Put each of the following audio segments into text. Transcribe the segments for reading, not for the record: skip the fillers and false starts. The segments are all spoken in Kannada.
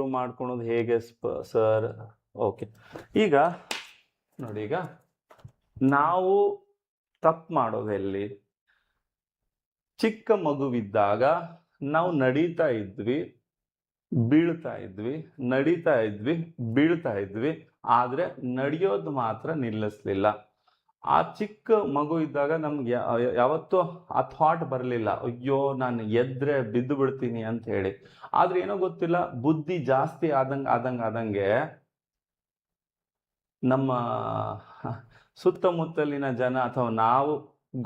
ಇಂಪ್ರೂವ್ ಮಾಡ್ಕೊಳೋದು ಹೇಗೆ ಸರ್? ಓಕೆ, ಈಗ ನೋಡಿ, ಈಗ ನಾವು ತಪ್ಪು ಮಾಡೋದು ಎಲ್ಲಿ? ಚಿಕ್ಕ ಮಗುವಿದ್ದಾಗ ನಾವು ನಡೀತಾ ಇದ್ವಿ, ಬೀಳ್ತಾ ಇದ್ವಿ, ನಡೀತಾ ಇದ್ವಿ, ಬೀಳ್ತಾ ಇದ್ವಿ, ಆದ್ರೆ ನಡೆಯೋದು ಮಾತ್ರ ನಿಲ್ಲಿಸ್ಲಿಲ್ಲ. ಆ ಚಿಕ್ಕ ಮಗು ಇದ್ದಾಗ ನಮ್ಗೆ ಯಾವತ್ತೂ ಆ ಥಾಟ್ ಬರಲಿಲ್ಲ, ಅಯ್ಯೋ ನಾನು ಎದ್ರೆ ಬಿದ್ದು ಬಿಡ್ತೀನಿ ಅಂತ ಹೇಳಿ. ಆದ್ರೆ ಏನೋ ಗೊತ್ತಿಲ್ಲ, ಬುದ್ಧಿ ಜಾಸ್ತಿ ಆದಂಗೆ ನಮ್ಮ ಸುತ್ತಮುತ್ತಲಿನ ಜನ ಅಥವಾ ನಾವು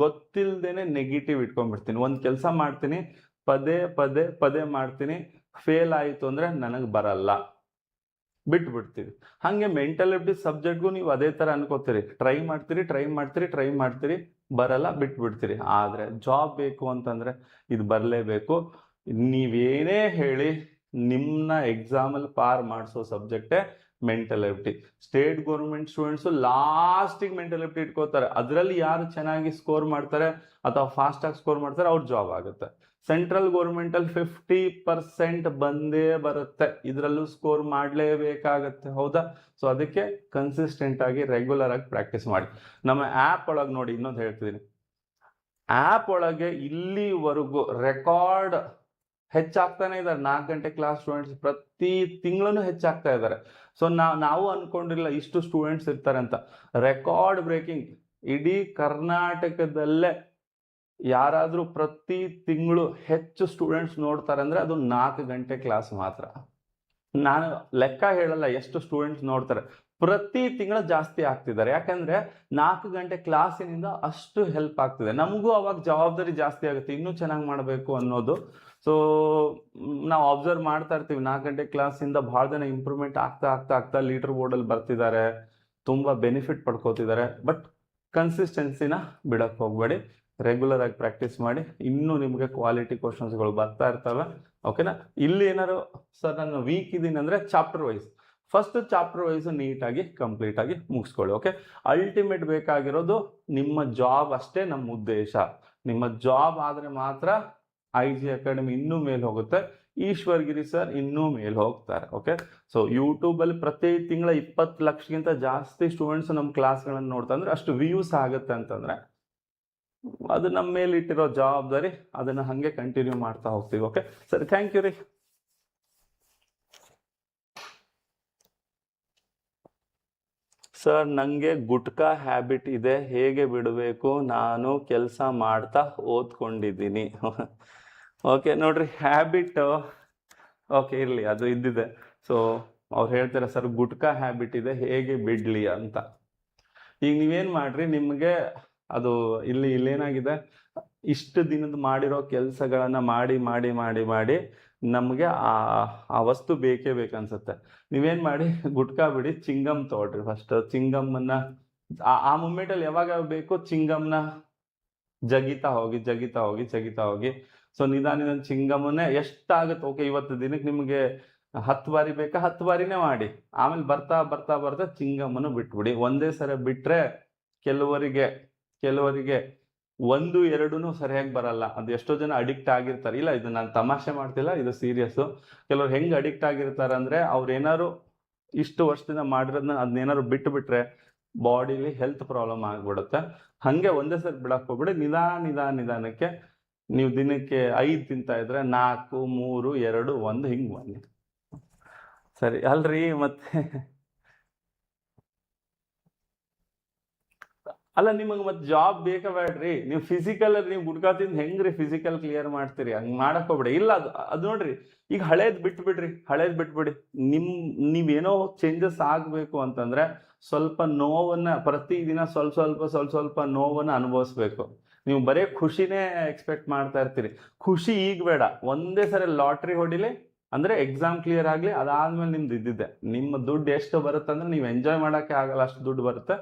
ಗೊತ್ತಿಲ್ದೇನೆ ನೆಗೆಟಿವ್ ಇಟ್ಕೊಂಡ್ಬಿಡ್ತೀನಿ. ಒಂದು ಕೆಲಸ ಮಾಡ್ತೀನಿ, ಪದೇ ಪದೇ ಪದೇ ಮಾಡ್ತೀನಿ, ಫೇಲ್ ಆಯಿತು ಅಂದ್ರೆ ನನಗೆ ಬರಲ್ಲ, ಬಿಟ್ಬಿಡ್ತೀವಿ. ಹಾಗೆ ಮೆಂಟಲ್ ಎಬಿಲಿಟಿ ಸಬ್ಜೆಕ್ಟ್ಗೂ ನೀವು ಅದೇ ಥರ ಅನ್ಕೋತೀರಿ, ಟ್ರೈ ಮಾಡ್ತೀರಿ, ಬರಲ್ಲ, ಬಿಟ್ಬಿಡ್ತೀರಿ. ಆದರೆ ಜಾಬ್ ಬೇಕು ಅಂತಂದರೆ ಇದು ಬರಲೇಬೇಕು. ನೀವೇನೇ ಹೇಳಿ ನಿಮ್ಮನ್ನ ಎಕ್ಸಾಮಲ್ಲಿ ಪಾರ್ ಮಾಡಿಸೋ ಸಬ್ಜೆಕ್ಟೇ mental ability. State government students ಲಾಸ್ಟಿಗೆ ಮೆಂಟಲ್ ಎಬಿಲಿಟಿ ಇಟ್ಕೋತಾರೆ. ಅದರಲ್ಲಿ ಯಾರು ಚೆನ್ನಾಗಿ ಸ್ಕೋರ್ ಮಾಡ್ತಾರೆ ಅಥವಾ ಫಾಸ್ಟಾಗಿ ಸ್ಕೋರ್ ಮಾಡ್ತಾರೆ ಅವ್ರ ಜಾಬ್ ಆಗುತ್ತೆ. ಸೆಂಟ್ರಲ್ ಗೌರ್ಮೆಂಟಲ್ಲಿ 50% ಬಂದೇ ಬರುತ್ತೆ, ಇದರಲ್ಲೂ ಸ್ಕೋರ್ ಮಾಡಲೇಬೇಕಾಗತ್ತೆ, ಹೌದಾ? ಸೊ ಅದಕ್ಕೆ ಕನ್ಸಿಸ್ಟೆಂಟ್ ಆಗಿ ರೆಗ್ಯುಲರ್ ಆಗಿ ಪ್ರಾಕ್ಟೀಸ್ ಮಾಡಿ. ನಮ್ಮ ಆ್ಯಪ್ ಒಳಗೆ ನೋಡಿ, ಇನ್ನೊಂದು ಹೇಳ್ತಿದ್ದೀನಿ, ಆ್ಯಪ್ ಒಳಗೆ ಇಲ್ಲಿವರೆಗೂ ರೆಕಾರ್ಡ್ ಹೆಚ್ಚಾಗ್ತಾನೆ ಇದ್ದಾರೆ. 4 ಗಂಟೆ ಕ್ಲಾಸ್ ಸ್ಟೂಡೆಂಟ್ಸ್ ಪ್ರತಿ ತಿಂಗಳೂ ಹೆಚ್ಚಾಗ್ತಾ ಇದ್ದಾರೆ. ಸೊ ನಾವು ಅನ್ಕೊಂಡಿರಲಿಲ್ಲ ಇಷ್ಟು ಸ್ಟೂಡೆಂಟ್ಸ್ ಇರ್ತಾರೆ ಅಂತ. ರೆಕಾರ್ಡ್ ಬ್ರೇಕಿಂಗ್, ಇಡೀ ಕರ್ನಾಟಕದಲ್ಲೇ ಯಾರಾದರೂ ಪ್ರತಿ ತಿಂಗಳು ಹೆಚ್ಚು ಸ್ಟೂಡೆಂಟ್ಸ್ ನೋಡ್ತಾರೆ ಅಂದರೆ ಅದು 4 ಗಂಟೆ ಕ್ಲಾಸ್ ಮಾತ್ರ. ನಾನು ಲೆಕ್ಕ ಹೇಳಲ್ಲ ಎಷ್ಟು ಸ್ಟೂಡೆಂಟ್ಸ್ ನೋಡ್ತಾರೆ, ಪ್ರತಿ ತಿಂಗಳು ಜಾಸ್ತಿ ಆಗ್ತಿದ್ದಾರೆ. ಯಾಕಂದ್ರೆ 4 ಗಂಟೆ ಕ್ಲಾಸಿನಿಂದ ಅಷ್ಟು ಹೆಲ್ಪ್ ಆಗ್ತಿದೆ. ನಮಗೂ ಅವಾಗ ಜವಾಬ್ದಾರಿ ಜಾಸ್ತಿ ಆಗುತ್ತೆ, ಇನ್ನೂ ಚೆನ್ನಾಗಿ ಮಾಡಬೇಕು ಅನ್ನೋದು. ಸೊ ನಾವು ಅಬ್ಸರ್ವ್ ಮಾಡ್ತಾ ಇರ್ತೀವಿ, 4 ಗಂಟೆ ಕ್ಲಾಸಿಂದ ಭಾಳ ಜನ ಇಂಪ್ರೂವ್ಮೆಂಟ್ ಆಗ್ತಾ ಲೀಡರ್ ಬೋರ್ಡಲ್ಲಿ ಬರ್ತಿದ್ದಾರೆ, ತುಂಬ ಬೆನಿಫಿಟ್ ಪಡ್ಕೋತಿದ್ದಾರೆ. ಬಟ್ ಕನ್ಸಿಸ್ಟೆನ್ಸಿನ ಬಿಡಕ್ಕೆ ಹೋಗಬೇಡಿ, ರೆಗ್ಯುಲರ್ ಆಗಿ ಪ್ರಾಕ್ಟೀಸ್ ಮಾಡಿ. ಇನ್ನೂ ನಿಮಗೆ ಕ್ವಾಲಿಟಿ ಕ್ವಶನ್ಸ್ಗಳು ಬರ್ತಾ ಇರ್ತವೆ, ಓಕೆನಾ? ಇಲ್ಲಿ ಏನಾದ್ರು ಸರ್ ನಾನು ವೀಕ್ ಇದ್ದೀನಿ ಅಂದರೆ chapter wise, first chapter wise ನೀಟಾಗಿ ಕಂಪ್ಲೀಟ್ ಆಗಿ ಮುಗಿಸ್ಕೊಳ್ಳಿ, ಓಕೆ? ಅಲ್ಟಿಮೇಟ್ ಬೇಕಾಗಿರೋದು ನಿಮ್ಮ ಜಾಬ್ ಅಷ್ಟೇ ನಮ್ಮ ಉದ್ದೇಶ. ನಿಮ್ಮ ಜಾಬ್ ಆದರೆ ಮಾತ್ರ IG ಅಕಾಡೆಮಿ ಇನ್ನೂ ಮೇಲೆ ಹೋಗುತ್ತೆ, ಈಶ್ವರ್ ಗಿರಿ ಸರ್ ಇನ್ನೂ ಮೇಲೆ ಹೋಗ್ತಾರೆ, ಓಕೆ? ಸೊ ಯೂಟ್ಯೂಬಲ್ಲಿ ಪ್ರತಿ ತಿಂಗಳ 20 ಲಕ್ಷಕ್ಕಿಂತ ಜಾಸ್ತಿ ಸ್ಟೂಡೆಂಟ್ಸ್ ನಮ್ಮ ಕ್ಲಾಸ್ಗಳನ್ನು ನೋಡ್ತಾ ಅಂದ್ರೆ ಅಷ್ಟು ವ್ಯೂಸ್ ಆಗುತ್ತೆ ಅಂತಂದರೆ ಅದು ನಮ್ಮ ಮೇಲೆ ಇಟ್ಟಿರೋ ಜವಾಬ್ದಾರಿ, ಅದನ್ನು ಹಾಗೆ ಕಂಟಿನ್ಯೂ ಮಾಡ್ತಾ ಹೋಗ್ತೀವಿ, ಓಕೆ ಸರ್? ಥ್ಯಾಂಕ್ ಯು ರೀ. ಸರ್ ನನಗೆ ಗುಟ್ಕಾ ಹ್ಯಾಬಿಟ್ ಇದೆ, ಹೇಗೆ ಬಿಡಬೇಕು? ನಾನು ಕೆಲಸ ಮಾಡ್ತಾ ಓದ್ಕೊಂಡಿದ್ದೀನಿ. ಓಕೆ ನೋಡ್ರಿ, ಹ್ಯಾಬಿಟ್ ಓಕೆ ಇರಲಿ, ಅದು ಇದ್ದಿದೆ. ಸೊ ಅವ್ರು ಹೇಳ್ತಾರೆ ಸರ್ ಗುಟ್ಕಾ ಹ್ಯಾಬಿಟ್ ಇದೆ, ಹೇಗೆ ಬಿಡಲಿ ಅಂತ. ಈಗ ನೀವೇನು ಮಾಡ್ರಿ, ನಿಮಗೆ ಅದು ಇಲ್ಲೇನಾಗಿದೆ, ಇಷ್ಟು ದಿನದ ಮಾಡಿರೋ ಕೆಲಸಗಳನ್ನು ಮಾಡಿ ನಮಗೆ ಆ ವಸ್ತು ಬೇಕೇ ಬೇಕನ್ಸುತ್ತೆ. ನೀವೇನು ಮಾಡಿ, ಗುಟ್ಕಾ ಬಿಡಿ, ಚಿಂಗಮ್ ತೊಗೊಳ್ರಿ. ಫಸ್ಟ್ ಚಿಂಗಮ್ಮನ್ನ ಆ ಮೂಮೆಂಟಲ್ಲಿ ಯಾವಾಗ ಬೇಕು, ಚಿಂಗಮ್ನ ಜಗಿತಾ ಹೋಗಿ. ಸೊ ನಿಧಾನ ಚಿಂಗಮ್ಮನ್ನೇ ಎಷ್ಟಾಗುತ್ತೆ, ಓಕೆ ಇವತ್ತು ದಿನಕ್ಕೆ ನಿಮಗೆ 10 ಬಾರಿ ಬೇಕಾ 10 ಬಾರಿನೇ ಮಾಡಿ. ಆಮೇಲೆ ಬರ್ತಾ ಚಿಂಗಮ್ಮನ್ನು ಬಿಟ್ಬಿಡಿ. ಒಂದೇ ಸರಿ ಬಿಟ್ರೆ ಕೆಲವರಿಗೆ 1-2 ಸರಿಯಾಗಿ ಬರಲ್ಲ. ಅದು ಎಷ್ಟೋ ಜನ ಅಡಿಕ್ಟ್ ಆಗಿರ್ತಾರೆ. ಇಲ್ಲ, ಇದು ನಾನು ತಮಾಷೆ ಮಾಡ್ತಿಲ್ಲ, ಇದು ಸೀರಿಯಸ್ಸು. ಕೆಲವ್ರು ಹೆಂಗೆ ಅಡಿಕ್ಟ್ ಆಗಿರ್ತಾರೆ ಅಂದರೆ, ಅವ್ರು ಏನಾದ್ರು ಇಷ್ಟು ವರ್ಷದಿಂದ ಮಾಡಿರೋದನ್ನ ಅದನ್ನೇನಾದ್ರು ಬಿಟ್ಟುಬಿಟ್ರೆ ಬಾಡಿಲಿ ಹೆಲ್ತ್ ಪ್ರಾಬ್ಲಮ್ ಆಗಿಬಿಡುತ್ತೆ. ಹಾಗೆ ಒಂದೇ ಸರಿ ಬಿಡಕ್ಕೆ ಹೋಗ್ಬಿಡಿ. ನಿಧಾನಕ್ಕೆ ನೀವು ದಿನಕ್ಕೆ 5 ತಿಂತಾ ಇದ್ರೆ 4, 3, 2, 1 ಹಿಂಗೆ ಬನ್ನಿ. ಸರಿ ಅಲ್ರಿ? ಮತ್ತೆ ಅಲ್ಲ, ನಿಮಗೆ ಮತ್ತೆ ಜಾಬ್ ಬೇಕಾ ಬೇಡ್ರಿ? ನೀವು ಫಿಸಿಕಲ್ ನೀವು ಗುಡ್ಕಾ ತಿಂದು ಹೆಂಗ್ರಿ ಫಿಸಿಕಲ್ ಕ್ಲಿಯರ್ ಮಾಡ್ತೀರಿ? ಹಂಗೆ ಮಾಡಕ್ ಹೋಗ್ಬಿಡಿ. ಇಲ್ಲ, ಅದು ನೋಡ್ರಿ, ಈಗ ಹಳೇದ್ ಬಿಟ್ಬಿಡಿ. ನೀವೇನೋ ಚೇಂಜಸ್ ಆಗ್ಬೇಕು ಅಂತಂದ್ರೆ ಸ್ವಲ್ಪ ನೋವನ್ನ ಪ್ರತಿದಿನ ಸ್ವಲ್ಪ ನೋವನ್ನ ಅನುಭವಿಸ್ಬೇಕು. ನೀವು ಬರೀ ಖುಷಿನೇ ಎಕ್ಸ್ಪೆಕ್ಟ್ ಮಾಡ್ತಾ ಇರ್ತೀರಿ. ಖುಷಿ ಈಗ ಬೇಡ, ಒಂದೇ ಸರಿ ಲಾಟ್ರಿ ಹೊಡಿಲಿ, ಅಂದ್ರೆ ಎಕ್ಸಾಮ್ ಕ್ಲಿಯರ್ ಆಗ್ಲಿ, ಅದಾದ್ಮೇಲೆ ನಿಮ್ದು ಇದ್ದಿದ್ದೆ. ನಿಮ್ಮ ದುಡ್ಡು ಎಷ್ಟು ಬರುತ್ತೆ ಅಂದ್ರೆ ನೀವು ಎಂಜಾಯ್ ಮಾಡಕ್ಕೆ ಆಗಲ್ಲ, ಅಷ್ಟು ದುಡ್ಡು ಬರುತ್ತೆ.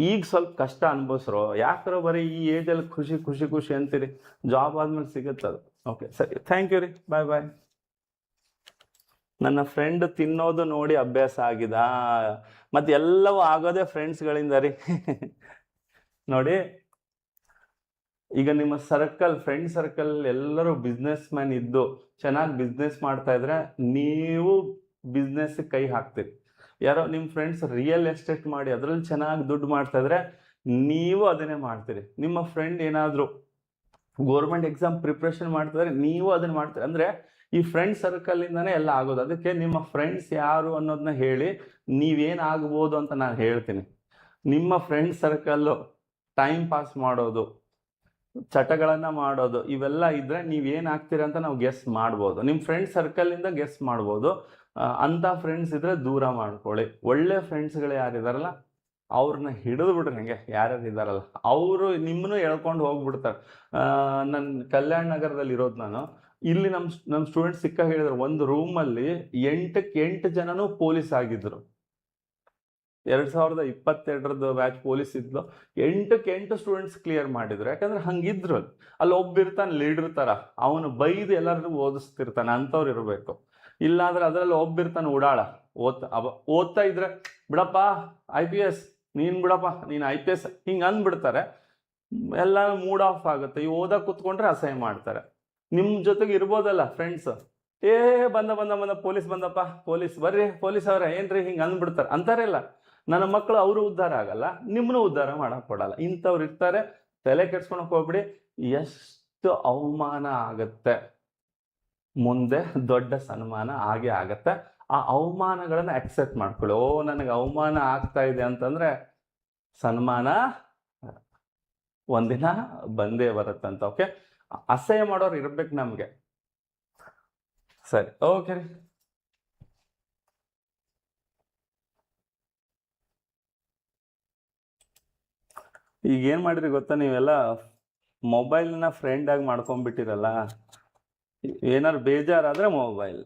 ಈಗ ಸ್ವಲ್ಪ ಕಷ್ಟ ಅನ್ಭವಿಸ್ರು, ಯಾಕರೋ ಬರೀ ಈ ಏಜಲ್ಲಿ ಖುಷಿ ಅಂತೀರಿ. ಜಾಬ್ ಆದ್ಮೇಲೆ ಸಿಗುತ್ತದು. ಓಕೆ ಸರಿ, ಥ್ಯಾಂಕ್ ಯು ರೀ, ಬಾಯ್. ನನ್ನ ಫ್ರೆಂಡ್ ತಿನ್ನೋದು ನೋಡಿ ಅಭ್ಯಾಸ ಆಗಿದ, ಮತ್ತೆ ಎಲ್ಲವೂ ಆಗೋದೇ ಫ್ರೆಂಡ್ಸ್ಗಳಿಂದ ರೀ. ನೋಡಿ, ಈಗ ನಿಮ್ಮ ಸರ್ಕಲ್, ಫ್ರೆಂಡ್ ಸರ್ಕಲ್ ಎಲ್ಲರೂ ಬಿಸ್ನೆಸ್ ಮ್ಯಾನ್ ಇದ್ದು ಚೆನ್ನಾಗಿ ಬಿಸ್ನೆಸ್ ಮಾಡ್ತಾ ಇದ್ರೆ ನೀವು ಬಿಸ್ನೆಸ್ ಕೈ ಹಾಕ್ತೀರಿ. ಯಾರೋ ನಿಮ್ಮ ಫ್ರೆಂಡ್ಸ್ ರಿಯಲ್ ಎಸ್ಟೇಟ್ ಮಾಡಿ ಅದ್ರಲ್ಲಿ ಚೆನ್ನಾಗಿ ದುಡ್ಡು ಮಾಡ್ತಾ ಇದ್ರೆ ನೀವು ಅದನ್ನೇ ಮಾಡ್ತೀರಿ. ನಿಮ್ಮ ಫ್ರೆಂಡ್ ಏನಾದರೂ ಗೋರ್ಮೆಂಟ್ ಎಕ್ಸಾಮ್ ಪ್ರಿಪ್ರೇಷನ್ ಮಾಡ್ತಿದ್ರೆ ನೀವು ಅದನ್ನ ಮಾಡ್ತೀರಿ. ಅಂದ್ರೆ ಈ ಫ್ರೆಂಡ್ ಸರ್ಕಲ್ ಇಂದಾನೇ ಎಲ್ಲ ಆಗೋದು. ಅದಕ್ಕೆ ನಿಮ್ಮ ಫ್ರೆಂಡ್ಸ್ ಯಾರು ಅನ್ನೋದನ್ನ ಹೇಳಿ ನೀವೇನ್ ಆಗ್ಬೋದು ಅಂತ ನಾನು ಹೇಳ್ತೀನಿ. ನಿಮ್ಮ ಫ್ರೆಂಡ್ ಸರ್ಕಲ್ ಟೈಮ್ ಪಾಸ್ ಮಾಡೋದು, ಚಟಗಳನ್ನ ಮಾಡೋದು, ಇವೆಲ್ಲ ಇದ್ರೆ ನೀವೇನ್ ಆಗ್ತೀರಾ ಅಂತ ನಾವು ಗೆಸ್ ಮಾಡ್ಬೋದು. ನಿಮ್ಮ ಫ್ರೆಂಡ್ ಸರ್ಕಲ್ ಇಂದ ಗೆಸ್ ಮಾಡ್ಬೋದು. ಅಂತ ಫ್ರೆಂಡ್ಸ್ ಇದ್ರೆ ದೂರ ಮಾಡ್ಕೊಳ್ಳಿ. ಒಳ್ಳೆ ಫ್ರೆಂಡ್ಸ್ಗಳು ಯಾರಿದಾರಲ್ಲ ಅವ್ರನ್ನ ಹಿಡಿದು ಬಿಡ್ರಿ. ಹಂಗೆ ಯಾರ್ಯಾರು ಇದಾರಲ್ಲ ಅವರು ನಿಮ್ಮನ್ನು ಎಳ್ಕೊಂಡು ಹೋಗ್ಬಿಡ್ತಾರೆ. ನನ್ನ ಕಲ್ಯಾಣ ನಗರದಲ್ಲಿ ಇರೋದು ನಾನು. ಇಲ್ಲಿ ನಮ್ಮ ಸ್ಟೂಡೆಂಟ್ಸ್ ಸಿಕ್ಕ ಹೇಳಿದ್ರು, ಒಂದು ರೂಮಲ್ಲಿ 8 ಜನನು ಪೊಲೀಸ್ ಆಗಿದ್ರು. 2022 ಬ್ಯಾಚ್ ಪೊಲೀಸ್ ಇದ್ಲು. 8 ಸ್ಟೂಡೆಂಟ್ಸ್ ಕ್ಲಿಯರ್ ಮಾಡಿದ್ರು. ಯಾಕಂದ್ರೆ ಹಂಗಿದ್ರು. ಅಲ್ಲಿ ಒಬ್ಬಿರ್ತಾನೆ ಲೀಡರ್ ತರ, ಅವನು ಬೈದು ಎಲ್ಲರಿಗೂ ಓದಿಸ್ತಿರ್ತಾನೆ, ಅಂಥವ್ರು ಇರಬೇಕು. ಇಲ್ಲಾಂದ್ರೆ ಅದ್ರಲ್ಲಿ ಒಬ್ಬಿರ್ತಾನೆ ಉಡಾಳ, ಓದ್ತಾ ಇದ್ರೆ ಬಿಡಪ್ಪ IPS, ನೀನ್ ಬಿಡಪ್ಪ ನೀನ್ IPS ಹಿಂಗ ಅಂದ್ಬಿಡ್ತಾರೆ. ಎಲ್ಲ ಮೂಡ್ ಆಫ್ ಆಗುತ್ತೆ. ಈ ಓದಕ್ ಕುತ್ಕೊಂಡ್ರೆ ಅಸಹ್ಯ ಮಾಡ್ತಾರೆ. ನಿಮ್ ಜೊತೆಗೆ ಇರ್ಬೋದಲ್ಲ ಫ್ರೆಂಡ್ಸ್, ಬಂದ ಪೊಲೀಸ್ ಬಂದಪ್ಪ, ಪೊಲೀಸ್ ಬರ್ರಿ, ಪೊಲೀಸ್ ಅವ್ರ ಏನ್ರಿ ಹಿಂಗ ಅಂದ್ಬಿಡ್ತಾರೆ. ಅಂತಾರೆ ಇಲ್ಲ, ನನ್ನ ಮಕ್ಕಳು ಅವರು ಉದ್ಧಾರ ಆಗಲ್ಲ, ನಿಮ್ಮನ್ನು ಉದ್ಧಾರ ಮಾಡಕ್ ಕೊಡಲ್ಲ. ಇಂಥವ್ರು ಇರ್ತಾರೆ. ತಲೆ ಕೆಡ್ಸ್ಕೊಳಕ್ ಹೋಗ್ಬಿಡಿ. ಎಷ್ಟು ಅವಮಾನ ಆಗತ್ತೆ, ಮುಂದೆ ದೊಡ್ಡ ಸನ್ಮಾನ ಆಗೇ ಆಗತ್ತೆ. ಆ ಅವಮಾನಗಳನ್ನ ಅಕ್ಸೆಪ್ಟ್ ಮಾಡ್ಕೊಳ್ಳಿ. ನನಗೆ ಅವಮಾನ ಆಗ್ತಾ ಇದೆ ಅಂತಂದ್ರೆ ಸನ್ಮಾನ ಒಂದಿನ ಬಂದೇ ಬರುತ್ತಂತ. ಓಕೆ, ಅಸಹ್ಯ ಮಾಡೋರು ಇರ್ಬೇಕು ನಮ್ಗೆ. ಸರಿ, ಓಕೆ ರೀ. ಈಗ ಏನ್ ಮಾಡಿರಿ ಗೊತ್ತಾ, ನೀವೆಲ್ಲ ಮೊಬೈಲ್ನ ಫ್ರೆಂಡ್ ಆಗಿ ಮಾಡ್ಕೊಂಡ್ಬಿಟ್ಟಿರಲ್ಲ. ಏನಾರು ಬೇಜಾರಾದ್ರೆ ಮೊಬೈಲ್,